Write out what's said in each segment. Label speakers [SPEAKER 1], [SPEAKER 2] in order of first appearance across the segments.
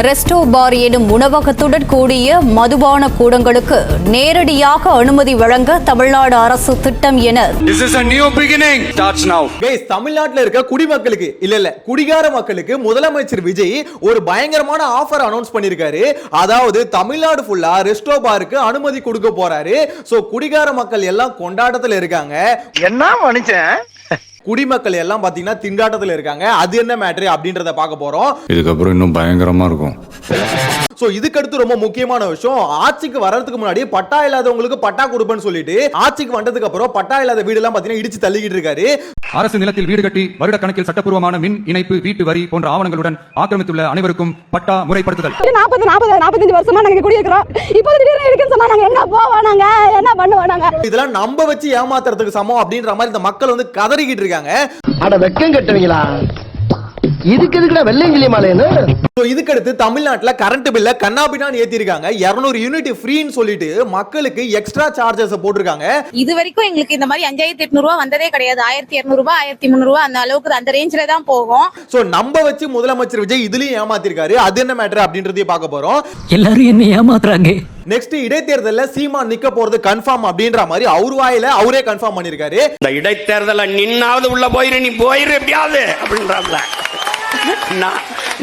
[SPEAKER 1] Resto பார் எனும் உணவகத்துடன் கூடிய மதுபான கூடங்களுக்கு நேரடியாக அனுமதி வழங்க தமிழ்நாடு அரசு திட்டம் என
[SPEAKER 2] This is a new beginning. Starts now.
[SPEAKER 3] Guys, தமிழ்நாட்டுல இருக்க குடிமக்களுக்கு இல்ல குடிகார மக்களுக்கு முதலமைச்சர் விஜய் ஒரு பயங்கரமான ஆஃபர் அனௌன்ஸ் பண்ணிருக்காரு. அதாவது தமிழ்நாடு ஃபுல்லா ரெஸ்டோ பாருக்கு அனுமதி கொடுக்க போறாரு. சோ குடிகார மக்கள் எல்லாம் கொண்டாட்டத்துல இருக்காங்க.
[SPEAKER 4] என்ன மனுஷன்
[SPEAKER 3] குடிமக்கள் எல்லாம் பாத்தீங்கன்னா திண்டாட்டத்துல இருக்காங்க. அது என்ன மேட்டர் அப்படின்றத பார்க்க போறோம்.
[SPEAKER 2] இதுக்கப்புறம் இன்னும் பயங்கரமா இருக்கும்.
[SPEAKER 3] சோ இதுக்கு அடுத்து ரொம்ப முக்கியமான விஷயம், ஆட்சிக்கு வர்றதுக்கு முன்னாடி பட்டா இல்லாதவங்களுக்கு பட்டா கொடுப்பேன்னு சொல்லிட்டு ஆட்சிக்கு வந்ததுக்கு அப்புறம் பட்டா இல்லாத வீடு எல்லாம் பாத்தீங்கன்னா இடிச்சு தள்ளிக்கிட்டு இருக்காரு.
[SPEAKER 5] அரசு நிலத்தில் வீடு கட்டி வருட கணக்கில் சட்டப்பூர்வமான மின் இணைப்பு வீட்டு வரி போன்ற ஆவணங்களுடன் ஆக்கிரமித்துள்ள அனைவருக்கும் பட்டா முறைப்படுத்துதல்.
[SPEAKER 6] 45 வருஷமா நாங்க குடியிருக்கிறோம். இப்போ திடீர்னு இருக்குன்னு சொன்னா நாங்க எங்க போவோம், நாங்க என்ன பண்ணுவோம்? நாங்க
[SPEAKER 3] இதெல்லாம் நம்ப வச்சு ஏமாத்துறதுக்கு சமம் அப்படின்ற மாதிரி இந்த மக்கள் வந்து கதறிக்கிட்டு இருக்காங்க.
[SPEAKER 4] அட வெக்கம் கட்டுவீங்களா? இதுக்கு எதுக்குடா வெள்ளையங்கிலி மாலைன்னு?
[SPEAKER 3] இதுக்கு அடுத்து தமிழ்நாட்டுல கரண்ட் பில்ல கண்ணாபின்னான்னு ஏத்திருக்காங்க. 200 யூனிட் ஃப்ரீன்னு சொல்லிட்டு மக்களுக்கு எக்ஸ்ட்ரா சார்ஜஸ் போட்டிருக்காங்க.
[SPEAKER 7] இது வரைக்கும் எங்களுக்கு இந்த மாதிரி 5800 ரூபாய் வந்ததே கிடையாது. 1200 ரூபாய் 1300 ரூபாய் அந்த அளவுக்கு அந்த ரேஞ்சில தான் போகும்.
[SPEAKER 3] சோ நம்ப வச்சு முதலமைச்சர் விஜய் இதுலயும் ஏமாத்திருக்காரு. அது என்ன மேட்டர் அப்படின்றதையும் பார்க்க போறோம்.
[SPEAKER 8] எல்லாரும் என்ன ஏமாத்துறாங்க.
[SPEAKER 3] நெக்ஸ்ட் இடைத்தேர்தல்ல சீமான் நிக்க போறது கன்ஃபார்ம் அப்படின்ற மாதிரி அவர் வாயில அவரே கன்ஃபார்ம் பண்ணிருக்காரு.
[SPEAKER 9] இந்த இடைத்தேர்தல நின்னாவது உள்ள போயிரு, நீ போயிரு எப்படியாவது அப்படின்றாப்ல.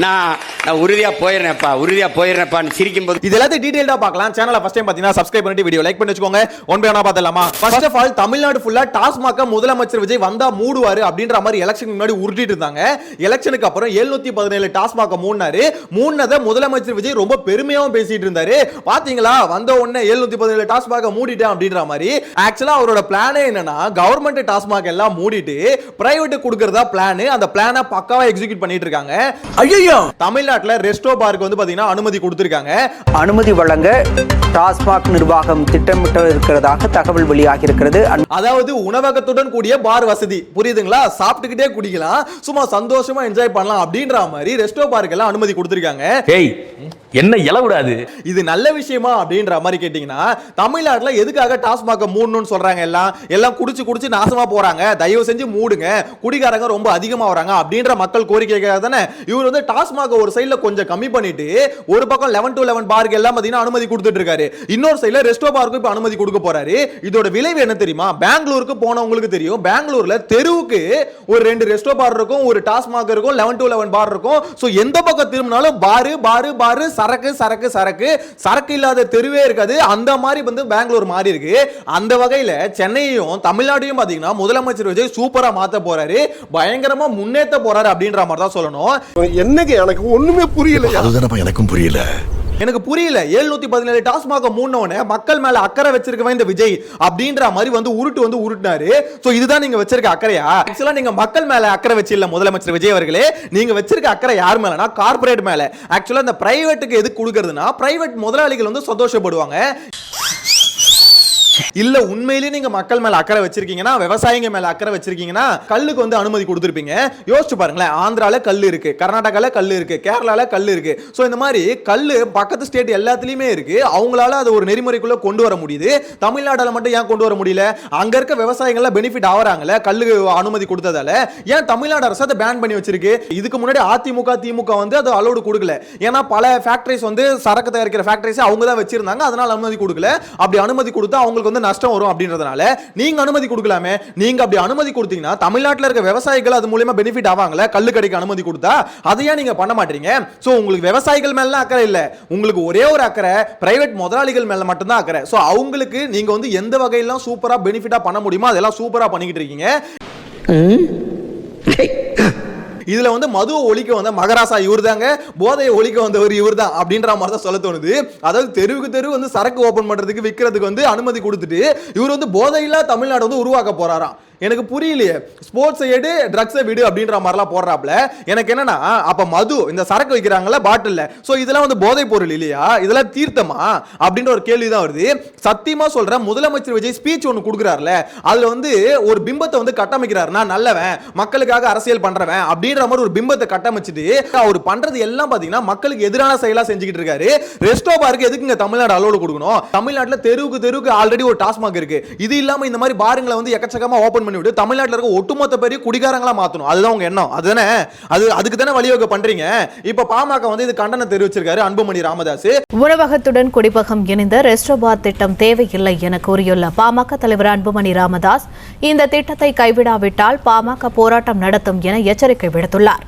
[SPEAKER 9] நான் உறுதியா போயிடுறேன்ப்பான்னு சிரிக்கும் போது
[SPEAKER 3] இது எல்லாத்தையும் டீடைலா பார்க்கலாம். சேனலை ஃபர்ஸ்ட் டைம் பாத்தீங்கன்னா சப்ஸ்கிரைப் பண்ணிட்டு வீடியோ லைக் பண்ணி வச்சுக்கோங்க. ஒன் பை ஒன்னா பார்த்தலாமா? ஃபர்ஸ்ட் ஆஃப் ஆல் தமிழ்நாடு ஃபுல்லா டாஸ்மாக முதலமைச்சர் விஜய் வந்தா மூடுவாரு அப்படின்ற மாதிரி எலெக்ஷனுக்கு முன்னாடி உருட்டிட்டு இருந்தாங்க. எலெக்ஷனுக்கு அப்புறம் 717 டாஸ்மாக மூடினதை முதலமைச்சர் விஜய் ரொம்ப பெருமையாவும் பேசிட்டு இருந்தாரு. பாத்தீங்களா, வந்த உடனே 717 டாஸ்மாக மூடிட்டேன் அப்படின்ற மாதிரி. ஆக்சுவலா அவரோட பிளானே என்னன்னா, கவர்மெண்ட் டாஸ்மாக எல்லாம் மூடிட்டு பிரைவேட் கொடுக்கறதா பிளான். அந்த பிளானை பக்காவா எக்ஸிக்யூட் பண்ணிட்டு இருக்காங்க. ஐயோ, தமிழ்நாட்டுல ரெஸ்டோ பாருக்கு வந்து பாத்தீங்கன்னா அனுமதி கொடுத்திருக்காங்க.
[SPEAKER 10] அனுமதி வழங்க டாஸ்மாக் நிர்வாகம் திட்டமிட்டு இருக்கிறதாக தகவல் வெளியாகி இருக்கிறது.
[SPEAKER 3] அதாவது உணவகத்துடன் கூடிய பார் வசதி, புரியுதுங்களா? சாப்பிட்டுக்கிட்டே குடிக்கலாம், சும்மா சந்தோஷமா என்ஜாய் பண்ணலாம் அப்படின்ற மாதிரி ரெஸ்டோ பாருக்கு எல்லாம் அனுமதி கொடுத்திருக்காங்க.
[SPEAKER 8] என்ன இலவிடாது,
[SPEAKER 3] இது நல்ல விஷயமா அப்படின்ற மாதிரி கேட்டீங்கன்னா, தமிழ்நாட்டுல எதுக்காக டாஸ்மாக மூடணும்னு சொல்றாங்க? எல்லாம் குடிச்சு நாசமா போறாங்க, தயவு செஞ்சு மூடுங்க, குடிகாரங்க ரொம்ப அதிகமா வராங்க அப்படின்ற மக்கள் கோரிக்கைக்காக தானே இவர் வந்து டாஸ்மாக ஒரு சைடுல கொஞ்சம் கம்மி பண்ணிட்டு ஒரு பக்கம் 11 to 11 பாருக்கு எல்லாம் பாத்தீங்கன்னா அனுமதி கொடுத்துட்டு இருக்காரு. இன்னொரு சைடுல ரெஸ்டோ பாருக்கு இப்ப அனுமதி கொடுக்க போறாரு. இதோட விளைவு என்ன தெரியுமா? பெங்களூருக்கு போனவங்களுக்கு தெரியும், பெங்களூர்ல தெருவுக்கு ஒரு 2 ரெஸ்டோ பார் இருக்கும், ஒரு டாஸ்மாக இருக்கும், 11 to 11 பார் இருக்கும். சோ எந்த பக்கம் திரும்பினாலும் பாரு சரக்கு இல்லாத தெருவே இருக்காது. அந்த மாதிரி வந்து பெங்களூர் மாறி இருக்கு. அந்த வகையில சென்னையும் தமிழ்நாட்டையும் பாத்தீங்கன்னா முதலமைச்சர் விஜய் சூப்பரா மாத்த போறாரு, பயங்கரமா முன்னேற்ற போறாரு அப்படின்ற மாதிரி தான் சொல்லணும்.
[SPEAKER 4] என்னங்க எனக்கு ஒண்ணுமே புரியல.
[SPEAKER 2] அதுதானப்பா எனக்கும் புரியல.
[SPEAKER 3] எனக்கு புரியல. 717 டாஸ்மாக மூடனவனே மக்கள் மேல அக்கறை வச்சிருக்கவன் இந்த விஜய் அப்படின்ற மாதிரி வந்து உருட்டினாரு. சோ இதுதான் நீங்க வச்சிருக்க அக்கறையா? ஆக்சுவலா நீங்க மக்கள் மேல அக்கறை வச்சு இல்ல முதலமைச்சர் விஜய் அவர்களே, நீங்க வச்சிருக்க அக்கறை யார் மேலனா கார்ப்பரேட் மேல. ஆக்சுவலா இந்த பிரைவேட்டுக்கு எதுக்கு கொடுக்கிறதுனா, பிரைவேட் முதலாளிகள் வந்து சந்தோஷப்படுவாங்க. இல்ல உண்மையிலேயே நீங்க மக்கள் மேல அக்கறை வச்சிருக்கீங்கன்னா, விவசாயிங்க மேல அக்கறை வச்சிருக்கீங்கன்னா கல்லுக்கு வந்து அனுமதி கொடுத்திருப்பீங்க. யோசிச்சு பாருங்களேன், ஆந்திரால கல்லு இருக்கு, கர்நாடகால கல்லு இருக்கு, கேரளால கல்லு இருக்கு. சோ இந்த மாதிரி கல்லு பக்கத்து ஸ்டேட் எல்லாத்துலயுமே இருக்கு. அவங்களால அது ஒரு நெறிமுறைக்குள்ள கொண்டு வர முடியுது. தமிழ்நாடுல மட்டும் ஏன் கொண்டு வர முடியல? அங்க இருக்க விவசாயிகள் பெனிஃபிட் ஆவறாங்கல கல்லு அனுமதி கொடுத்ததால. ஏன் தமிழ்நாடு அரசு அதை பேன் பண்ணி வச்சிருக்கு? இதுக்கு முன்னாடி அதிமுக திமுக வந்து அது அலோடு கொடுக்கல. ஏன்னா பல ஃபேக்டரிஸ் வந்து சரக்கு தயாரிக்கிற ஃபேக்டரிஸ் அவங்க தான் வச்சிருந்தாங்க, அதனால அனுமதி கொடுக்கல. அப்படி அனுமதி கொடுத்தா அவங்களுக்கு வந்து நஷ்டம் வரும் அப்படின்றதுனால நீங்க அனுமதி கொடுக்கலாமே. நீங்க அப்படி அனுமதி கொடுத்தீங்கன்னா தமிழ்நாட்டில் இருக்க விவசாயிகள் அது மூலமா பெனிஃபிட் ஆவாங்கல, கல்லு கடைக்கு அனுமதி கொடுத்தா. அதையா நீங்க பண்ண மாட்டீங்க? சோ உங்களுக்கு விவசாயிகள் மேல அக்கறை இல்ல, உங்களுக்கு ஒரே ஒரு அக்கறை பிரைவேட் முதலாளிகள் மேல மட்டும் தான் அக்கறை. சோ அவங்களுக்கு நீங்க வந்து எந்த வகையெல்லாம் சூப்பரா பெனிஃபிட்டா பண்ண முடியுமோ அதெல்லாம் சூப்பரா பண்ணிக்கிட்டு இருக்கீங்க. இதுல வந்து மதுவை ஒழிக்க வந்த மகராசா இவர்தாங்க, போதையை ஒழிக்க வந்தவர் இவர்தான் அப்படின்ற மாதிரி தான் சொல்ல தோணுது. அதாவது தெருவுக்கு தெரு வந்து சரக்கு ஓபன் பண்றதுக்கு விற்கிறதுக்கு வந்து அனுமதி கொடுத்துட்டு இவர் வந்து போதையில்லா தமிழ்நாடு வந்து உருவாக்க போறாராம். எனக்கு புரியலையே. ஸ்போர்ட்ஸ் எடு, ட்ரக்ஸை விடு அப்படின்ற மாதிரிலாம் போடுறாப்ல. எனக்கு என்னன்னா, அப்ப மது இந்த சரக்கு வைக்கிறாங்கல்ல பாட்டில்ல, சோ இதெல்லாம் வந்து போதை பொருள் இல்லையா? இதெல்லாம் தீர்த்தமா அப்படின்ற ஒரு கேள்வி தான் வருது. சத்தியமா சொல்றேன், முதலமைச்சர் விஜய் ஸ்பீச் ஒன்னு கொடுக்குறாருல, அதுல வந்து ஒரு பிம்பத்தை வந்து கட்டமைக்கிறாரு. நான் நல்லவன், மக்களுக்காக அரசியல் பண்றவன் அப்படின்ற மாதிரி ஒரு பிம்பத்தை கட்டமைச்சிட்டு அவர் பண்றது எல்லாம் பாத்தீங்கன்னா மக்களுக்கு எதிரான செயலா செஞ்சுக்கிட்டு இருக்காரு. ரெஸ்டோ பாருக்கு எதுக்குங்க தமிழ்நாடு அலோடு கொடுக்கணும்? தமிழ்நாட்டுல தெருவுக்கு ஆல்ரெடி ஒரு டாஸ்மாக் இருக்கு. இது இல்லாம இந்த மாதிரி பாருங்களை வந்து எக்கச்சக்கமா ஓபன் ஓபன் பண்ணி விட்டு தமிழ்நாட்டுல இருக்க ஒட்டுமொத்த பேரையும் குடிகாரங்களா மாத்தணும், அதுதான் உங்க எண்ணம். அதுதானே அதுக்கு தானே வழிவகை பண்றீங்க. இப்ப பாமக வந்து இது கண்டனம் தெரிவிச்சிருக்காரு அன்புமணி ராமதாஸ்.
[SPEAKER 1] உணவகத்துடன் குடிப்பகம் இணைந்த ரெஸ்டோபார் திட்டம் தேவையில்லை என கூறியுள்ள பாமக தலைவர் அன்புமணி ராமதாஸ் இந்த திட்டத்தை கைவிடாவிட்டால் பாமக போராட்டம் நடத்தும் என எச்சரிக்கை விடுத்துள்ளார்.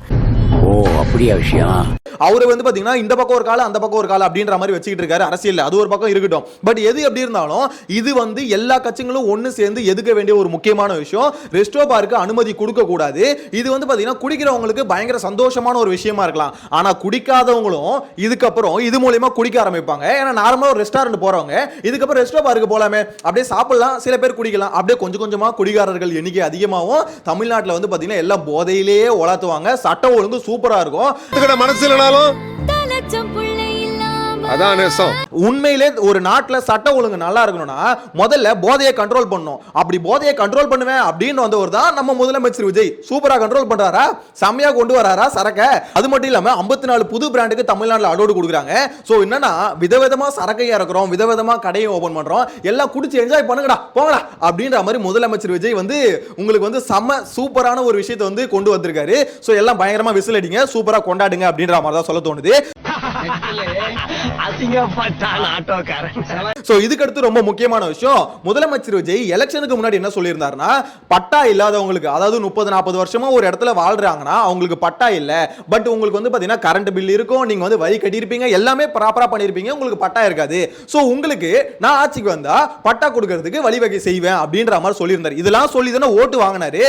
[SPEAKER 8] ஓ அப்படியா விஷயம்.
[SPEAKER 3] அவரு வந்து பாத்தீங்கன்னா இந்த பக்கம் ஒரு கால அந்த பக்கம் ஒரு கால அப்படின்ற மாதிரி வச்சுக்கிட்டு இருக்காரு அரசியல். அது ஒரு பக்கம் இருக்கட்டும். பட் எது எப்படி இருந்தாலும் இது வந்து எல்லா கட்சிகளும் ஒன்னு சேர்ந்து எதுக்க வேண்டிய ஒரு முக்கியமான விஷயம். ரெஸ்டோ பாருக்கு அனுமதி கொடுக்க கூடாது. இது வந்து பாத்தீங்கன்னா குடிக்கிறவங்களுக்கு பயங்கர சந்தோஷமான ஒரு விஷயமா இருக்கலாம். ஆனா குடிக்காதவங்களும் இதுக்கப்புறம் இது மூலமா குடிக்க ஆரம்பிப்பாங்க. ஏன்னா நார்மலா ஒரு ரெஸ்டாரண்ட் போறவங்க இதுக்கப்புறம் ரெஸ்டோ பாருக்கு போலாமே, அப்படியே சாப்பிடலாம், சில பேர் குடிக்கலாம், அப்படியே கொஞ்சம் கொஞ்சமா குடிகாரர்கள் எண்ணிக்கை அதிகமாகும். தமிழ்நாட்டில் வந்து பாத்தீங்கன்னா எல்லாம் போதையிலேயே உலாத்துவாங்க. சட்டம் ஒழுங்கு சூப்பரா இருக்கும்.
[SPEAKER 9] மனசுல அதான் நேசம்.
[SPEAKER 3] உண்மையிலே ஒரு நாட்டுல சட்ட ஒழுங்கு நல்லா இருக்கணும்னா முதல்ல போதையை கண்ட்ரோல் பண்ணணும். அப்படி போதையை கண்ட்ரோல் பண்ணுவேன் அப்படின்னு வந்தவர் தான் நம்ம முதலமைச்சர் விஜய். சூப்பரா கண்ட்ரோல் பண்றாரா, செம்மையா கொண்டு வராரா சரக்க. அது மட்டும் இல்லாம 54 புது பிராண்டுக்கு தமிழ்நாட்டுல அலோடு கொடுக்குறாங்க. சோ என்னன்னா விதவிதமா சரக்கையா இருக்கிறோம், விதவிதமா கடையை ஓபன் பண்றோம், எல்லாம் குடிச்சு என்ஜாய் பண்ணுங்கடா போங்கடா அப்படின்ற மாதிரி முதலமைச்சர் விஜய் வந்து உங்களுக்கு வந்து செம்ம சூப்பரான ஒரு விஷயத்தை வந்து கொண்டு வந்திருக்காரு. சோ எல்லாம் பயங்கரமா விசில் அடிங்க, சூப்பரா கொண்டாடுங்க அப்படின்ற மாதிரி தான் சொல்ல தோணுது. இதுக்கு அடுத்து ரொம்ப முக்கியமான விஷயம், முதலமைச்சர் விஜய் எலெக்ஷனுக்கு முன்னாடி என்ன சொல்லியிருந்தாருன்னா, பட்டா இல்லாதவங்களுக்கு, அதாவது 30-40 வருஷமா ஒரு இடத்துல வாழ்றாங்கன்னா அவங்களுக்கு பட்டா இல்ல, பட் உங்களுக்கு வந்து பாத்தீங்கன்னா கரண்ட் பில் இருக்கும், நீங்க வந்து வரி கட்டியிருப்பீங்க, எல்லாமே ப்ராப்பரா பண்ணிருப்பீங்க, உங்களுக்கு பட்டா இருக்காது. சோ உங்களுக்கு நான் ஆட்சிக்கு வந்தா பட்டா கொடுக்கிறதுக்கு வழிவகை செய்வேன் அப்படின்ற மாதிரி சொல்லியிருந்தாரு. இதெல்லாம் சொல்லி தானே ஓட்டு வாங்கினாரு.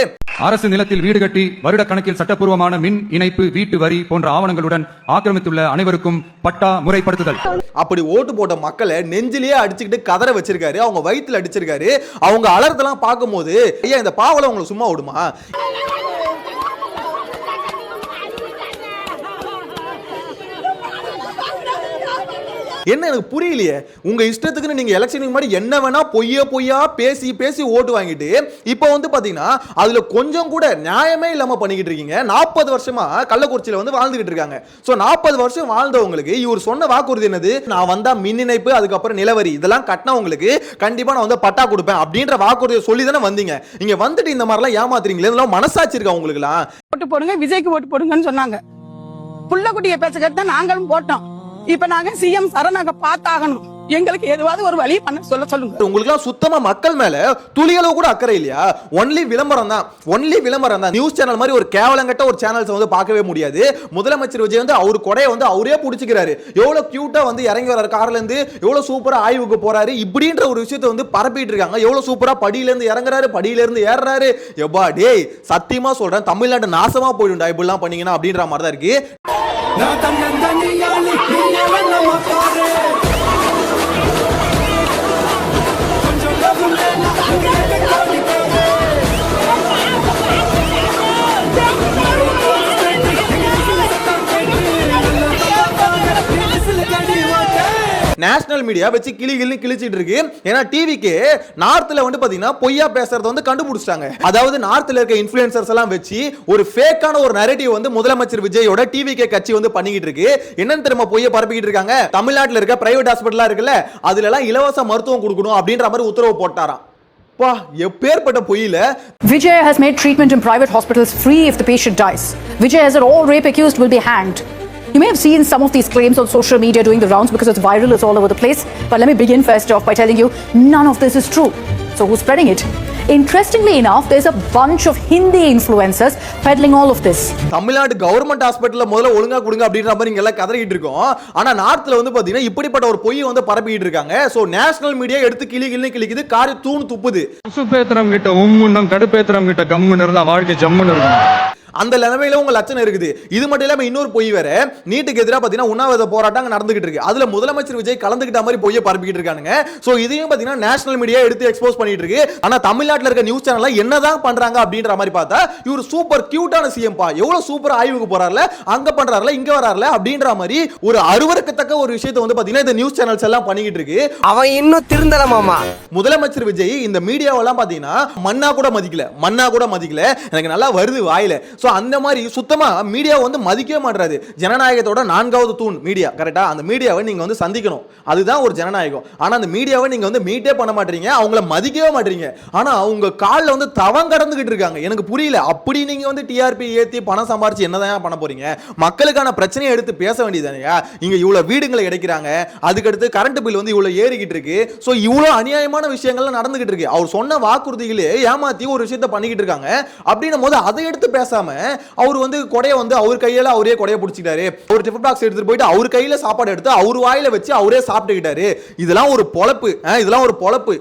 [SPEAKER 5] அரசு நிலத்தில் வீடு கட்டி வருட கணக்கில் சட்டப்பூர்வமான மின் இணைப்பு, வீட்டு வரி போன்ற ஆவணங்களுடன் ஆக்கிரமித்துள்ள அனைவருக்கும் பட்டா முறைப்படுத்துதல்.
[SPEAKER 3] அப்படி ஓட்டு போட்ட மக்களை நெஞ்சிலேயே அடிச்சுக்கிட்டு கதற வச்சிருக்காரு, அவங்க வயித்துல அடிச்சிருக்காரு. அவங்க அலறதெல்லாம் பார்க்கும்போது ஐயா இந்த பாவலை உங்களை சும்மா விடுமா? என்ன எனக்கு புரியலையே. உங்க இஷ்டத்துக்கு நீங்க எலெக்ஷனுக்கு முன்னாடி என்ன வேணா பொய்யா பேசி பேசி ஓட்டு வாங்கிட்டு இப்போ வந்து பாத்தீங்கன்னா அதுல கொஞ்சம் கூட நியாயமே இல்லாம பண்ணிக்கிட்டு இருக்கீங்க. 40 வருஷமா கள்ளக்குறிச்சியில வந்து வாழ்ந்துகிட்டு இருக்காங்க. சோ 40 வருஷம் வாழ்ந்தவங்களுக்கு இவர் சொன்ன வாக்குறுதி என்னது? நான் வந்தா மின் இணைப்பு, அதுக்கப்புறம் நிலவரி இதெல்லாம் கட்டினவங்களுக்கு கண்டிப்பா நான் வந்து பட்டா கொடுப்பேன் அப்படின்ற வாக்குறுதியை சொல்லி தானே வந்தீங்க. இங்க வந்துட்டு இந்த மாதிரி எல்லாம் ஏமாத்துறீங்களே, இதெல்லாம் மனசாட்சி இருக்கா உங்களுக்கு எல்லாம்?
[SPEAKER 6] ஓட்டு போடுங்க, விஜய்க்கு ஓட்டு போடுங்கன்னு சொன்னாங்க. புள்ளக்குட்டிய பேச்ச கேட்டு நாங்களும் போட்டோம். இப்ப நாங்க சிஎம் சரணாக பார்த்தாகணும், எங்களுக்கு எதுவாவது ஒரு வழி பண்ண சொல்லுங்க.
[SPEAKER 3] உங்களுக்கு எல்லாம் சுத்தமா மக்கள் மேல துளியளவு கூட அக்கறை இல்லையா? ஒன்லி விளம்பரம் தான். நியூஸ் சேனல் மாதிரி ஒரு கேவலங்கட்ட ஒரு சேனல்ஸ் வந்து பார்க்கவே முடியாது. முதலமைச்சர் விஜய் வந்து அவர் கொடையை வந்து அவரே புடிச்சுக்கிறாரு. எவ்வளவு கியூட்டா வந்து இறங்கி வர கார்ல இருந்து எவ்வளவு சூப்பரா ஆய்வுக்கு போறாரு, இப்படின்ற ஒரு விஷயத்தை வந்து பரப்பிட்டு இருக்காங்க. எவ்வளவு சூப்பரா படியில இருந்து இறங்குறாரு, படியில இருந்து ஏறாரு. எப்பா டேய் சத்தியமா சொல்றேன், தமிழ்நாடு நாசமா போயிடும்டா இப்படிலாம் பண்ணீங்கன்னா அப்படின்ற மாதிரி தான் இருக்கு. நேஷனல் மீடியா வச்சு கிழிச்சிட்டு இருக்கு. ஏன்னா டிவிக்கு நார்த்ல வந்து பாத்தீங்கன்னா பொய்யா பேசுறத வந்து கண்டுபிடிச்சிட்டாங்க. அதாவது நார்த்ல இருக்க இன்ஃப்ளூயன்சர்ஸ் எல்லாம் வச்சு ஒரு ஃபேக்கான ஒரு நரேட்டிவ் வந்து முதலமைச்சர் விஜயோட டிவிகே கட்சி வந்து பண்ணிக்கிட்டு இருக்கு. என்னன்னு தெரியுமா பொய்யா பரப்பிக்கிட்டு இருக்காங்க? தமிழ்நாட்டில் இருக்க பிரைவேட் ஹாஸ்பிட்டலா இருக்குல்ல, அதுல எல்லாம் இலவச மருத்துவம் கொடுக்கணும் அப்படின்ற மாதிரி உத்தரவு போட்டாராம். பா எப்பேற்பட்ட பொய்யில.
[SPEAKER 6] Vijay has made treatment in private hospitals free if the patient dies. Vijay has said all rape accused will be hanged. You may have seen some of these claims on social media doing the rounds because it's viral, it's all over the place. But let me begin first off by telling you, none of this is true. So who's spreading it? Interestingly enough, there's a bunch of Hindi influencers peddling all of this.
[SPEAKER 3] Tamil Nadu government ஹாஸ்பிட்டல்ல முதல்ல ஒழுங்கா கொடுங்க அப்படின்ற மாதிரி இங்க எல்லாம் கதறிட்டு இருக்கோம். ஆனா நார்த்ல வந்து பாத்தீங்கன்னா இப்படிப்பட்ட ஒரு பொய்யை வந்து பரப்பிட்டு இருக்காங்க. சோ நேஷனல் மீடியா எடுத்து கிளிக்குது, காரி தூணு துப்புது.
[SPEAKER 5] சுப்பேத்திரம் கிட்ட உம்முன்னம், கடுப்பேத்திரம் கிட்ட கம்முன்னு இருந்தா வாழ்க்கை ஜம்முன்னு இருக்கும்.
[SPEAKER 3] அந்த நிலைமையில உங்க லட்சணம் இருக்குது. இது மட்டும் இல்லாம இன்னொரு பொய் வேற, நீட்டுக்கு எதிராக பாத்தீங்கன்னா உண்ணாவிரத போராட்டம் நடந்துகிட்டு இருக்கு. அதுல முதலமைச்சர் விஜய் கலந்துகிட்ட மாதிரி பொய்யை பரப்பிக்கிட்டு இருக்கானுங்க. சோ இதையும் பாத்தீங்கன்னா நேஷனல் மீடியா எடுத்து எக்ஸ்போஸ் பண்ணிட்டு இருக்கு. ஆனா தமிழ்நாட்டுல இருக்க நியூஸ் சேனல்ல என்னதான் பண்றாங்க அப்படின்ற மாதிரி பார்த்தா இவர் சூப்பர் கியூட்டான சிஎம் பா, எவ்வளவு சூப்பர் ஆய்வுக்கு போறாருல, அங்க பண்றாருல, இங்க வராருல அப்படின்ற மாதிரி ஒரு அருவருக்கத்தக்க ஒரு விஷயத்தை வந்து பாத்தீங்கன்னா இந்த நியூஸ் சேனல்ஸ் எல்லாம் பண்ணிக்கிட்டு இருக்கு.
[SPEAKER 10] அவன் இன்னும் திருந்தலமாமா.
[SPEAKER 3] முதலமைச்சர் விஜய் இந்த மீடியாவெல்லாம் பாத்தீங்கன்னா மண்ணா கூட மதிக்கல. எனக்கு நல்லா வருது வாயில. ஸோ அந்த மாதிரி சுத்தமா மீடியா வந்து மதிக்கவே மாட்டாரு. ஜனநாயகத்தோட 4வது தூண் மீடியா, கரெக்டா? அந்த மீடியாவை நீங்க வந்து சந்திக்கணும், அதுதான் ஒரு ஜனநாயகம். ஆனா அந்த மீடியாவை நீங்க வந்து மீட்டே பண்ண மாட்டீங்க, அவங்கள மதிக்கவே மாட்டீங்க. ஆனா அவங்க காலில் வந்து தவம் கடந்துகிட்டு இருக்காங்க. எனக்கு புரியல. அப்படி நீங்க வந்து டிஆர்பி ஏத்தி பணம் சம்பாரிச்சு என்னதான் பண்ண போறீங்க? மக்களுக்கான பிரச்சனையை எடுத்து பேச வேண்டியதானே. இங்க இவ்வளவு வீடுகளை கிடைக்கிறாங்க, அதுக்கடுத்து கரண்ட் பில் வந்து இவ்வளவு ஏறிக்கிட்டு இருக்கு. ஸோ இவ்வளவு அநியாயமான விஷயங்கள்லாம் நடந்துகிட்டு இருக்கு. அவர் சொன்ன வாக்குறுதிகளே ஏமாத்தி ஒரு விஷயத்தை பண்ணிக்கிட்டு இருக்காங்க. அப்படின்னும் போது அதை எடுத்து பேசாம அவர் வந்து கொடையை வந்து அவர் கையில அவரே கொடையை பிடிச்சிட்டாரு. ஒரு டிஃபன் பாக்ஸ் எடுத்துட்டு போயிட்டு அவர் கையில சாப்பாடு எடுத்து அவர் வாயில வச்சு அவரே சாப்பிட்டுக்கிட்டாரு. இதெல்லாம் ஒரு பொழப்பு? இதெல்லாம் ஒரு பொழப்பு?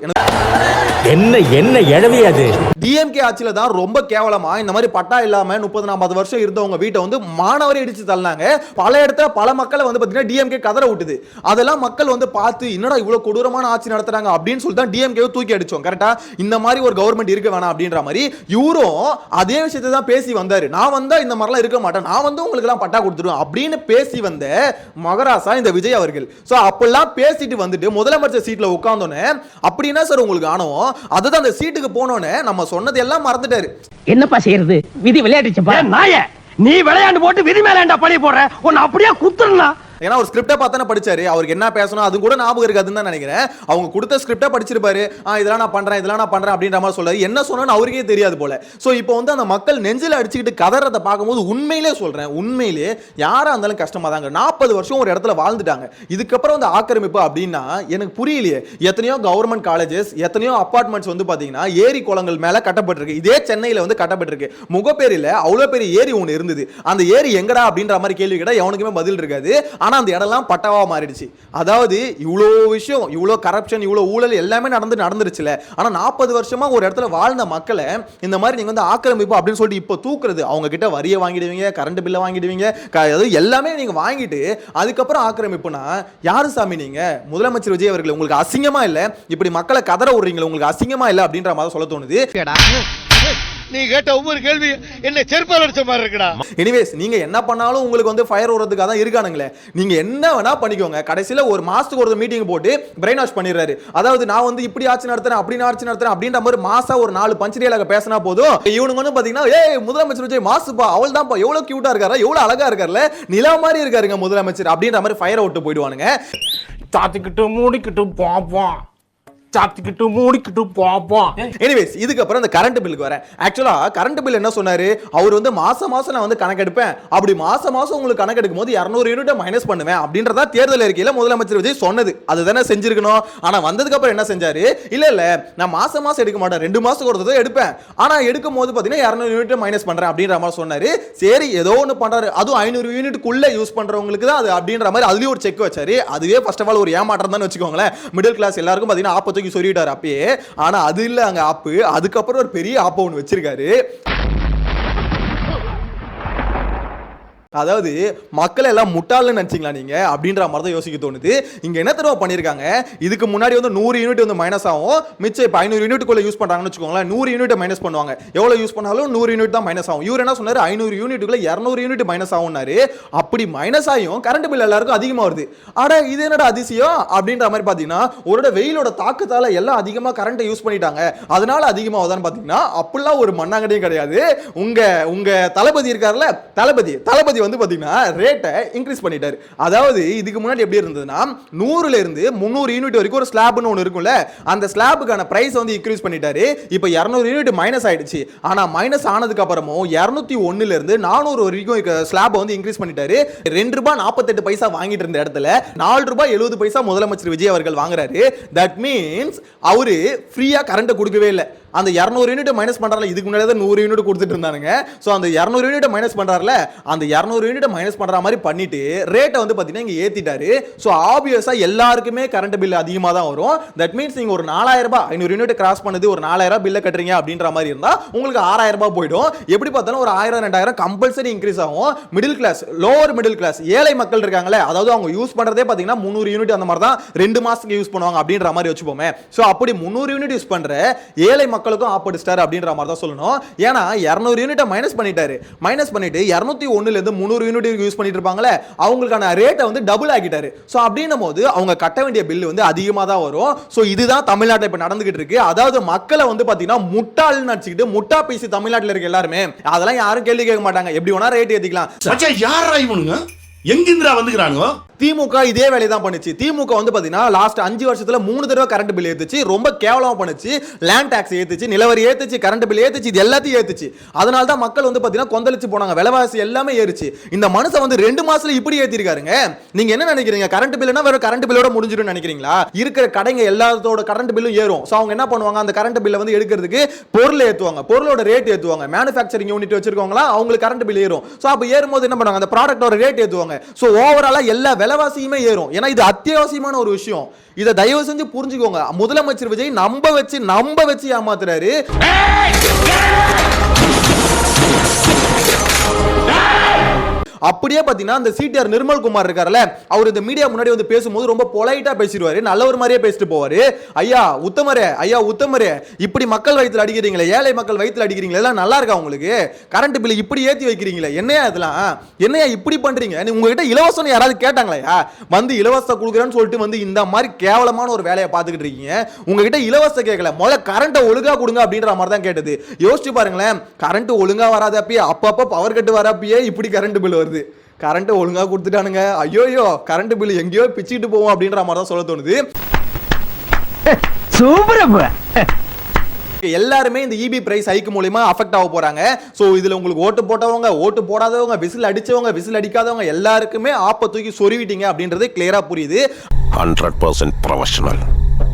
[SPEAKER 8] என்ன என்ன எழவி அது?
[SPEAKER 3] டிஎம்கே ஆட்சியில தான் ரொம்ப கேவலமா இந்த மாதிரி பட்டா இல்லாம 30-40 வருஷம் இருந்தவங்க வீட்டை வந்து மாணவரை இடிச்சு தள்ளினாங்க. பல இடத்துல பல மக்களை வந்து பாத்தீங்கன்னா டிஎம்கே கதற விட்டுது. அதெல்லாம் மக்கள் வந்து பார்த்து என்னடா இவ்வளவு கொடூரமான ஆட்சி நடத்துறாங்க அப்படின்னு சொல்லி தான் டிஎம்கே தூக்கி அடிச்சோம். கரெக்டா? இந்த மாதிரி ஒரு கவர்மெண்ட் இருக்க வேணாம் அப்படின்ற மாதிரி இவரும் அதே விஷயத்தை தான் பேசி வந்தாரு. நான் வந்தா இந்த மாதிரிலாம் இருக்க மாட்டேன், நான் வந்து உங்களுக்கு எல்லாம் பட்டா கொடுத்துருவேன் அப்படின்னு பேசி வந்த மகராசா இந்த விஜய் அவர்கள். சோ அப்பெல்லாம் பேசிட்டு வந்துட்டு முதலமைச்சர் சீட்ல உட்கார்ந்தோன்னே அப்படின்னா சார் உங்களுக்கு ஆனவும் அதுதான் அந்த சீட்டுக்கு போனோன்னே நம்ம சொன்னது எல்லாம் மறந்துட்டாரு.
[SPEAKER 4] என்னப்பா செய்யறது? விதி விளையாடுச்சுப்பா.
[SPEAKER 9] நாய நீ விளையாண்டு போட்டு விதி மேல பழி போடுற, உன்னை அப்படியே குத்துறா.
[SPEAKER 3] ஏன்னா ஒரு ஸ்கிரிப்டை பார்த்தானே படிச்சாரு. அவருக்கு என்ன பேசணும் அது கூட ஞாபகம் இருக்காதுன்னு தான் நினைக்கிறேன். அவங்க கொடுத்த ஸ்கிரிப்டை படிச்சிருப்பாரு. இதெல்லாம் நான் பண்றேன் அப்படின்ற மாதிரி சொல்றாரு. என்ன சொன்னு அவருக்கே தெரியாது போல. சோ இப்போ வந்து அந்த மக்கள் நெஞ்சில அடிச்சுக்கிட்டு கதறதை பார்க்கும்போது உண்மையிலே சொல்றேன், உண்மையிலே யாரா இருந்தாலும் கஷ்டமா தாங்க. 40 வருஷம் ஒரு இடத்துல வாழ்ந்துட்டாங்க. இதுக்கப்புறம் வந்து ஆக்கிரமிப்பு அப்படின்னா எனக்கு புரியலையே. எத்தனையோ கவர்மெண்ட் காலேஜஸ், எத்தனையோ அபார்ட்மெண்ட்ஸ் வந்து பாத்தீங்கன்னா ஏரி குளங்கள் மேல கட்டப்பட்டிருக்கு. இதே சென்னையில வந்து கட்டப்பட்டிருக்கு. முகப்பேரியில அவ்வளவு பெரிய ஏரி ஒன்று இருந்தது. அந்த ஏரி எங்கடா அப்படின்ற மாதிரி கேள்வி கேட்டா எவனுக்குமே பதில் இருக்காது. ஆனா அந்த இடம்லாம் பட்டாவா மாறிடுச்சு. அதாவது இவ்வளோ விஷயம், இவ்வளோ கரப்ஷன், இவ்வளோ ஊழல் எல்லாமே நடந்துருச்சுல. ஆனா 40 வருஷமா ஒரு இடத்துல வாழ்ந்த மக்களை இந்த மாதிரி நீங்க வந்து ஆக்கிரமிப்பு அப்படின்னு சொல்லிட்டு இப்போ தூக்குறது. அவங்க கிட்ட வரியை வாங்கிடுவீங்க, கரண்ட் பில்லை வாங்கிடுவீங்க, எல்லாமே நீங்க வாங்கிட்டு அதுக்கப்புறம் ஆக்கிரமிப்புனா யாரு சாமி நீங்க? முதலமைச்சர் விஜய் அவர்கள் உங்களுக்கு அசிங்கமா இல்ல? இப்படி மக்களை கதற விடுறீங்களா? உங்களுக்கு அசிங்கமா இல்ல அப்படின்ற மாதிரி சொல்ல தோணுது.
[SPEAKER 9] நீ கேட்ட ஒவ்வொரு கேள்வி என்ன செருப்பால் அடிச்ச மாதிரி இருக்குடா.
[SPEAKER 3] எனிவேஸ் நீங்க என்ன பண்ணாலும் உங்களுக்கு வந்து ஃபயர் ஓடுறதுக்காக தான் இருக்கானுங்களே. நீங்க என்ன வேணா பண்ணிக்கோங்க. கடைசியில ஒரு மாசத்துக்கு ஒரு மீட்டிங் போட்டு பிரெயின் வாஷ் பண்ணிடுறாரு. அதாவது நான் வந்து இப்படி ஆட்சி நடத்துறேன், அப்படி ஆட்சி நடத்துறேன் அப்படின்ற மாதிரி மாசா ஒரு 4 பஞ்ச் டயலாக பேசினா போதும். இவனுங்க வந்து பாத்தீங்கன்னா ஏய் முதலமைச்சர் விஜய் மாசுப்பா, அவள் தான்ப்பா, எவ்வளவு கியூட்டா இருக்காரு, எவ்வளவு அழகா இருக்காருல்ல, நிலா மாதிரி இருக்காருங்க முதலமைச்சர் அப்படின்ற மாதிரி ஃபயர் அவுட் போயிடுவானுங்க.
[SPEAKER 9] சாத்திக்கிட்டு மூடிக்கிட்டு பாப்போம், சாத்திக்கிட்டு மூடிக்கிட்டு பாப்போம்.
[SPEAKER 3] எனிவேஸ் இதுக்கு அப்புறம் இந்த கரண்ட் பில்லுக்கு வரேன். ஆக்சுவலா கரண்ட் பில் என்ன சொன்னாரு? அவர் வந்து மாசம் நான் வந்து கணக்கெடுப்பேன், அப்படி மாசம் உங்களுக்கு கணக்கெடுக்கும் போது 200 யூனிட் மைனஸ் பண்ணுவேன் அப்படின்றதா தேர்தல் அறிக்கையில முதலமைச்சர் விஜய் சொன்னது. அதுதானே செஞ்சிருக்கணும். ஆனா வந்ததுக்கு அப்புறம் என்ன செஞ்சாரு? இல்ல நான் மாசம் எடுக்க மாட்டேன், 2 மாசத்துக்கு ஒரு தடவை எடுப்பேன், ஆனா எடுக்கும் போது பாத்தீங்கன்னா 200 யூனிட் மைனஸ் பண்றேன் அப்படின்ற மாதிரி சொன்னாரு. சரி ஏதோ ஒன்று பண்றாரு. அதுவும் 500 யூனிட்டுக்குள்ள யூஸ் பண்றவங்களுக்கு தான் அது அப்படின்ற மாதிரி அதுலயும் ஒரு செக் வச்சாரு. அதுவே ஃபர்ஸ்ட் ஆஃப் ஆல் ஒரு ஏமாற்றம் தான் வச்சுக்கோங்களேன். மிடில் கிளாஸ் எல்லாருக்கும் பாத்தீங்கன்னா ஆப்பத்துக்கு சொல்லிட்டாரு அப்பயே. ஆனா அது இல்ல அங்க ஆப்பு. அதுக்கப்புறம் ஒரு பெரிய ஆப்ப ஒன்று வச்சிருக்காரு. அதாவது மக்களை எல்லாம் முட்டாள்னு நினைச்சீங்களா நீங்க அப்படின்ற மாதிரி தான் யோசிக்க தோணுது. இங்க என்ன தெரியுமா பண்ணிருக்காங்க? இதுக்கு முன்னாடி வந்து 100 யூனிட் வந்து மைனஸ் ஆகும், மிச்சம் இப்போ 500 யூனிட்டுக்குள்ள யூஸ் பண்றாங்கன்னு வச்சுக்கோங்களேன், 100 யூனிட் மைனஸ் பண்ணுவாங்க. எவ்வளவு யூஸ் பண்ணாலும் 100 யூனிட் தான் மைனஸ் ஆகும். இவர் என்ன சொன்னாரு? 500 யூனிட்டுக்குள்ள 200 யூனிட் மைனஸ் ஆகும்னாரு. அப்படி மைனஸ் ஆகும் கரண்ட் பில் எல்லாருக்கும் அதிகமா வருது. ஆனா இது என்னடா அதிசயம் அப்படின்ற மாதிரி பாத்தீங்கன்னா ஒரு வெயிலோட தாக்கத்தால எல்லாம் அதிகமா கரண்ட் யூஸ் பண்ணிட்டாங்க, அதனால அதிகமா வருதான்னு பாத்தீங்கன்னா அப்படிலாம் ஒரு மண்ணாங்கடியும் கிடையாது. உங்க தளபதி இருக்காருல்ல, தளபதி வந்து பாத்தீங்கன்னா ரேட்டை இன்க்ரீஸ் பண்ணிட்டாரு. அதாவது இதுக்கு முன்னாடி எப்படி இருந்ததுன்னா 100ல இருந்து 300 யூனிட் வரைக்கும் ஒரு ஸ்லாப்னு ஒன்னு இருக்கும்ல, அந்த ஸ்லாபுக்கான பிரைஸ் வந்து இன்க்ரீஸ் பண்ணிட்டாரு. இப்போ 200 யூனிட் மைனஸ் ஆயிடுச்சு. ஆனா மைனஸ் ஆனதுக்கு அப்புறமும் 201ல இருந்து 400 வரைக்கும் ஸ்லாப் வந்து இன்க்ரீஸ் பண்ணிட்டாரு. ₹2.48 வாங்கிட்டு இருந்த இடத்துல ₹4.70 முதலமைச்சர் விஜய் அவர்கள் வாங்குறாரு. தட் மீன்ஸ் அவரு ஃப்ரீயா கரண்ட் கொடுக்கவே இல்லை. அந்த 200 யூனிட் மைனஸ் பண்றாருல, இதுக்கு முன்னாடி 100 யூனிட் கொடுத்துட்டு இருந்தானுங்க. சோ அந்த 200 யூனிட் மைனஸ் பண்றாருல, அந்த 200 யூனிட் மைனஸ் பண்ற மாதிரி பண்ணிட்டு ரேட்டை வந்து பாத்தீங்கன்னா இங்க ஏத்திட்டாரு. சோ ஆப்வியஸா எல்லாருக்குமே கரண்ட் பில் அதிகமா தான் வரும். தட் மீன்ஸ் நீங்க ஒரு 4000 ரூபாய் 500 யூனிட் கிராஸ் பண்ணது ஒரு 4000 பில்ல கட்டுறீங்க அப்படின்ற மாதிரி இருந்தா உங்களுக்கு 6000 ரூபாய் போய்டும். எப்படி பார்த்தாலும் ஒரு 1000-2000 கம்பல்சரி இன்க்ரீஸ் ஆகும். Middle class, lower middle class, ஏழை மக்கள் இருக்காங்களே, அதாவது அவங்க யூஸ் பண்றதே பாத்தீங்கன்னா 300 யூனிட் அந்த மாதிரி தான் 2 மாசத்துக்கு யூஸ் பண்ணுவாங்க அப்படின்ற மாதிரி வச்சுப்போமே. சோ அப்படி 300 யூனிட் யூஸ் பண்ற ஏழை மக்களுக்கும் ஆப்படிச்சிட்டாரு அப்படின்ற மாதிரி தான் சொல்லணும். ஏன்னா 200 யூனிட்டை மைனஸ் பண்ணிட்டு 201 இருந்து 300 யூனிட் யூஸ் பண்ணிட்டு இருப்பாங்களே, அவங்களுக்கான ரேட்டை வந்து டபுள் ஆக்கிட்டாரு. ஸோ அப்படின்னும் போது அவங்க கட்ட வேண்டிய பில் வந்து அதிகமாக தான் வரும். ஸோ இதுதான் தமிழ்நாட்டில் இப்போ நடந்துகிட்டு இருக்கு. அதாவது மக்களை வந்து பாத்தீங்கன்னா முட்டாள்னு நினைச்சுக்கிட்டு முட்டா பேசி தமிழ்நாட்டில் இருக்க எல்லாருமே அதெல்லாம் யாரும் கேள்வி கேட்க மாட்டாங்க. எப்படி வேணா ரேட் ஏத்திக்கலாம்.
[SPEAKER 9] யாரா இவனுங்க எங்கிந்திரா வந்துக்கிறானுங்க?
[SPEAKER 3] திமுக இதே வேலையை தான் பண்ணுச்சு. திமுக வந்து பாத்தீங்கன்னா லாஸ்ட் 5 வருஷத்துல 3 தடவை கரண்ட் பில் ஏத்துச்சு. ரொம்ப கேவலமா பண்ணுச்சு. லேண்ட் டாக்ஸ் ஏத்துச்சு, நிலவரி ஏத்துச்சு, கரண்ட் பில் ஏத்துச்சு, இது எல்லாத்தையும் ஏத்துச்சு. அதனால தான் மக்கள் வந்து பாத்தீங்கன்னா கொந்தளிச்சு போனாங்க. விலைவாசி எல்லாமே ஏறிச்சு. இந்த மனுஷன் வந்து 2 மாசத்துல இப்படி ஏத்திருக்காருங்க. நீங்க என்ன நினைக்கிறீங்க? கரண்ட் பில்னா வெறும் கரண்ட் பில்லோட முடிஞ்சிடும் நினைக்கிறீங்களா? இருக்கிற கடைங்க எல்லாத்தோட கரண்ட் பில்லும் ஏறும். சோ அவங்க என்ன பண்ணுவாங்க? அந்த கரண்ட் பில்லை வந்து எடுக்கிறதுக்கு பொருள் ஏத்துவாங்க, பொருளோட ரேட் ஏத்துவாங்க. மேனுஃபேக்சரிங் யூனிட் வச்சிருக்கவங்களா அவங்களுக்கு கரண்ட் பில் ஏறும். சோ அப்ப ஏறும்போது என்ன பண்ணுவாங்க? அந்த ப்ராடக்ட்டோட ரேட் ஏத்துவாங்க. சோ ஓவராலா எல்லா விலைவாசியுமே ஏறும். ஏன்னா இது அத்தியாவசியமான ஒரு விஷயம். இதை தயவு செஞ்சு புரிஞ்சுக்கோங்க. முதலமைச்சர் விஜய் நம்ப வச்சு ஏமாத்துறாரு. அப்படியே பாத்தீங்கன்னா அந்த சிடிஆர் நிர்மல் குமார் இருக்காருல்ல, அவர் இந்த மீடியா முன்னாடி வந்து பேசும்போது ரொம்ப பொலைட்டா பேசிடுவாரு, நல்ல ஒரு மாதிரியே பேசிட்டு போவாரு. ஐயா உத்தமரே இப்படி மக்கள் வயித்துல அடிக்கிறீங்களே, ஏழை மக்கள் வயித்துல அடிக்கிறீங்களே, எல்லாம் நல்லா இருக்கா உங்களுக்கு? கரண்ட் பில் இப்படி ஏத்தி வைக்கிறீங்களே, என்னையா இதெல்லாம்? என்னையா இப்படி பண்றீங்க? உங்ககிட்ட இலவசம் யாராவது கேட்டாங்களா? வந்து இலவசம் கொடுக்குறேன்னு சொல்லிட்டு வந்து இந்த மாதிரி கேவலமான ஒரு வேலையை பார்த்துக்கிட்டு இருக்கீங்க. உங்ககிட்ட இலவசம் கேட்கல, முதல்ல கரண்ட்டை ஒழுங்கா கொடுங்க அப்படின்ற மாதிரி தான் கேட்டது. யோசிச்சு பாருங்களேன், கரண்ட் ஒழுங்கா வராதப்பயே அப்பப்ப பவர் கட் வரப்பயே இப்படி கரண்ட் பில் வருது. கரண்ட் ஒழுங்கா கொடுத்துட்டானுங்க, ஐயோ கரண்ட் பில் எங்கேயோ பிச்சுட்டு போவோம் அப்படின்ற மாதிரி தான் சொல்ல தோணுது. எல்லாருமே இந்த இபி பிரைஸ் ஹைக் மூலமா அஃபெக்ட் ஆக போறாங்க. சோ இதுல உங்களுக்கு ஓட்டு போட்டவங்க, ஓட்டு போடாதவங்க, விசில் அடிச்சவங்க, விசில் அடிக்காதவங்க எல்லாருக்குமே ஆப்ப தூக்கி சொருவிட்டீங்க அப்படின்றது கிளியரா புரியுது.
[SPEAKER 9] 100% ப்ரொஃபஷனல்.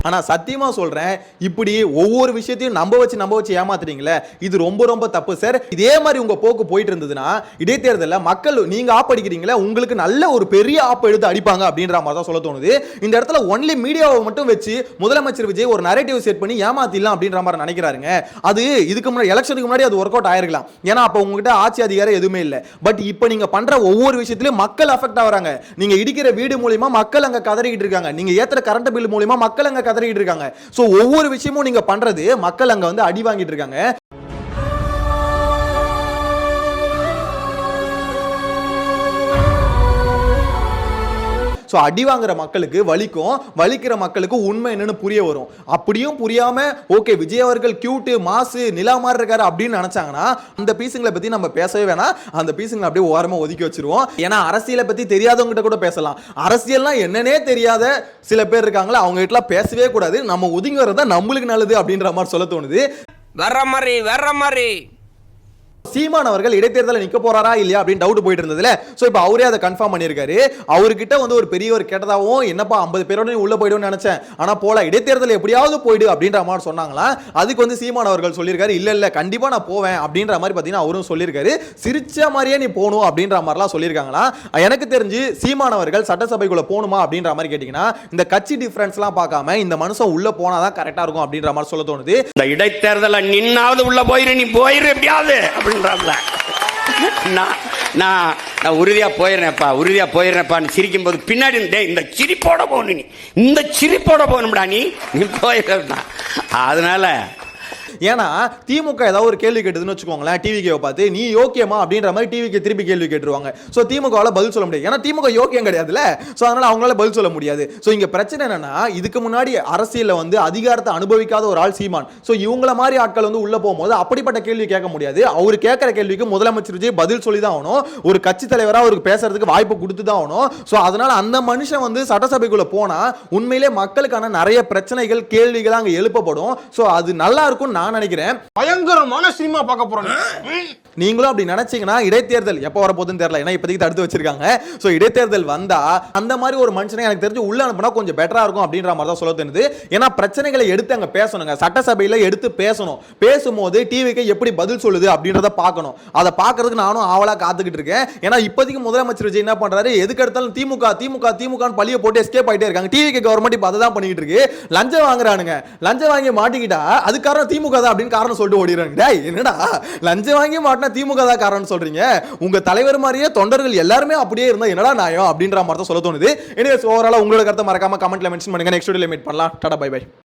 [SPEAKER 3] ஆனா சத்தியமா சொல்றேன், இப்படி ஒவ்வொரு விஷயத்தையும் நம்ப வச்சு ஏமாத்துறீங்களே, இது ரொம்ப ரொம்ப தப்பு சார். இதே மாதிரி உங்க போக்கு போயிட்டு இருந்ததுன்னா இடைத்தேர்தல்ல மக்கள் நீங்க ஆப் அடிக்கிறீங்களா, உங்களுக்கு நல்ல ஒரு பெரிய ஆப் எடுத்து அடிப்பாங்க அப்படின்ற மாதிரி தான் சொல்ல தோணுது. இந்த இடத்துல ஒன்லி மீடியாவை மட்டும் வச்சு முதலமைச்சர் விஜய் ஒரு நரேட்டிவ் செட் பண்ணி ஏமாத்திடலாம் அப்படின்ற மாதிரி நினைக்கிறாருங்க. அது இதுக்கு முன்னாடி எலெக்ஷனுக்கு முன்னாடி அது ஒர்க் அவுட் ஆயிருக்கலாம். ஏன்னா அப்ப உங்ககிட்ட ஆட்சி அதிகாரம் எதுவுமே இல்லை. பட் இப்போ நீங்க பண்ற ஒவ்வொரு விஷயத்திலும் மக்கள் அஃபெக்ட் ஆகுறாங்க. நீங்க இடிக்கிற வீடு மூலமா மக்கள் அங்க கதறிக்கிட்டு இருக்காங்க. நீங்க ஏத்துற கரண்ட் பில் மூலமா மக்கள் அங்க கதறிக்கிட்டு இருக்காங்க. சோ ஒவ்வொரு விஷயமும் நீங்க பண்றது மக்கள் அங்க வந்து அடி வாங்கிட்டு இருக்காங்க. அடி வாங்குற மக்களுக்கு வலிக்கும், வலிக்கிற மக்களுக்கு உண்மை என்னன்னு புரிய வரும். அப்படியும் புரியாம ஓகே விஜய் அவர்கள் கியூட் மாசு நிலா மாதிரி இருக்காரு அப்படின்னு நினைச்சாங்கன்னா அந்த பீசுங்களை பத்தி நம்ம பேசவே வேணாம். அந்த பீசுங்களை அப்படியே ஓரமா ஒதுக்கி வச்சிருவோம். ஏன்னா அரசியலை பத்தி தெரியாதவங்க கிட்ட கூட பேசலாம். அரசியல்லாம் என்னன்னே தெரியாத சில பேர் இருக்காங்களா, அவங்க கிட்ட பேசவே கூடாது. நம்ம ஒதுங்கி வரதா நம்மளுக்கு நல்லது அப்படின்ற மாதிரி சொல்ல தோணுது.
[SPEAKER 9] வர்ற மாதிரி
[SPEAKER 3] சீமான் அவர்கள் இடைத்தேர்தலில் நிக்க போறாரா இல்லையா அப்படின்னு டவுட் போயிட்டு இருந்ததுல, சோ இப்போ அவரே அதை கன்ஃபார்ம் பண்ணியிருக்காரு. அவர்கிட்ட வந்து ஒரு பெரியவர் கேட்டதாவும் என்னப்பா 50 பேரோட நீ உள்ள போயிடுன்னு நினைச்சேன், ஆனா போல இடைத்தேர்தல் எப்படியாவது போயிடு அப்படின்ற மாதிரி சொன்னாங்களா. அதுக்கு வந்து சீமான் அவர்கள் சொல்லியிருக்காரு, இல்ல கண்டிப்பா நான் போவேன் அப்படின்ற மாதிரி பாத்தீங்கன்னா அவரும் சொல்லியிருக்காரு. சிரிச்ச மாதிரியே நீ போகணும் அப்படின்ற மாதிரிலாம் சொல்லியிருக்காங்களா. எனக்கு தெரிஞ்சு சீமான் அவர்கள் சட்டசபைக்குள்ள போகணுமா அப்படின்ற மாதிரி கேட்டீங்கன்னா இந்த கட்சி டிஃபரன்ஸ்லாம் பார்க்காம இந்த மனுஷன் உள்ள போனாதான் கரெக்டா இருக்கும் அப்படின்ற மாதிரி சொல்ல தோணுது.
[SPEAKER 9] இந்த இடைத்தேர்தல நின்னாவது உள்ள போயிரு, நீ போயிரு எப்படியாவது அப்படின்றாப்ல. நான் உறுதியா போயிடுறேன்ப்பான்னு சிரிக்கும் போது பின்னாடி இந்த சிரிப்போட போகணும், இந்த சிரிப்போட போகணும்டா நீ போயிடுறா. அதனால
[SPEAKER 3] ஏன்னா திமுக ஏதாவது ஒரு கேள்வி கேட்டதுன்னு வச்சுக்கோங்களேன், டிவிகேவை பார்த்து நீ யோக்கியமா அப்படின்ற மாதிரி டிவிக்கு திருப்பி கேள்வி கேட்டுருவாங்க. ஸோ திமுகவால பதில் சொல்ல முடியாது. ஏன்னா திமுக யோக்கியம் கிடையாதுல்ல. ஸோ அதனால அவங்களால பதில் சொல்ல முடியாது. ஸோ இங்க பிரச்சனை என்னன்னா, இதுக்கு முன்னாடி அரசியலில் வந்து அதிகாரத்தை அனுபவிக்காத ஒரு ஆள் சீமான். ஸோ இவங்கள மாதிரி ஆட்கள் வந்து உள்ள போகும்போது அப்படிப்பட்ட கேள்வி கேட்க முடியாது. அவர் கேட்கிற கேள்விக்கு முதலமைச்சர் விஜய் பதில் சொல்லி தான் ஆகணும். ஒரு கட்சி தலைவராக அவருக்கு பேசுறதுக்கு வாய்ப்பு கொடுத்து தான் ஆகணும். ஸோ அதனால அந்த மனுஷன் வந்து சட்டசபைக்குள்ள போனா உண்மையிலே மக்களுக்கான நிறைய பிரச்சனைகள் கேள்விகள் அங்க எழுப்பப்படும். ஸோ அது நல்லா இருக்கும் நான் நினைக்கிறேன்.
[SPEAKER 9] பயங்கரமான சினிமா பார்க்க போறோம்.
[SPEAKER 3] நீங்களும் அப்படி நினைச்சீங்கன்னா இடைத்தேர்தல் எப்போ வரப்போகுதுன்னு தெரியல. ஏன்னா இப்போதைக்கு தடுத்து வச்சிருக்காங்க. ஸோ இடைத்தேர்தல் வந்தா அந்த மாதிரி ஒரு மனுஷனை எனக்கு தெரிஞ்சு உள்ள அனுப்புனா கொஞ்சம் பெட்டரா இருக்கும் அப்படின்ற மாதிரி தான் சொல்ல தோணுது. ஏன்னா பிரச்சனைகளை எடுத்து அங்க பேசணுங்க, சட்டசபையில எடுத்து பேசணும். பேசும்போது டிவிக்கு எப்படி பதில் சொல்லுது அப்படின்றத பார்க்கணும். அதை பார்க்கறதுக்கு நானும் ஆவலா காத்துக்கிட்டு இருக்கேன். ஏன்னா இப்போதைக்கு முதலமைச்சர் விஜய் என்ன பண்றாரு, எதுக்கு எடுத்தாலும் திமுக பழிய போட்டு எஸ்கேப் ஆயிட்டே இருக்காங்க. டிவிக்கு கவர்மெண்ட் இப்போ அதை தான் பண்ணிட்டு இருக்கு. லஞ்சம் வாங்குறானுங்க, லஞ்சம் வாங்கி மாட்டிக்கிட்டா அது காரணம் திமுக தான் அப்படின்னு காரணம் சொல்லிட்டு ஓடிறாங்க. என்னடா லஞ்சம் வாங்கி மாட்டினா திமுக தான் காரணம் சொல்றீங்க? உங்க தலைவர் மாதிரியே தொண்டர்கள் எல்லாருமே அப்படியே இருந்தா என்னடா நியாயம் அப்படின்ற மாதிரி தான் சொல்ல தோணுது. எனிவேஸ் ஓவராலா உங்களோட கருத்தை மறக்காம கமெண்ட்ல மென்ஷன் பண்ணுங்க. நெக்ஸ்ட் வீடியோல மீட் பண்ணலாம். Tata bye by.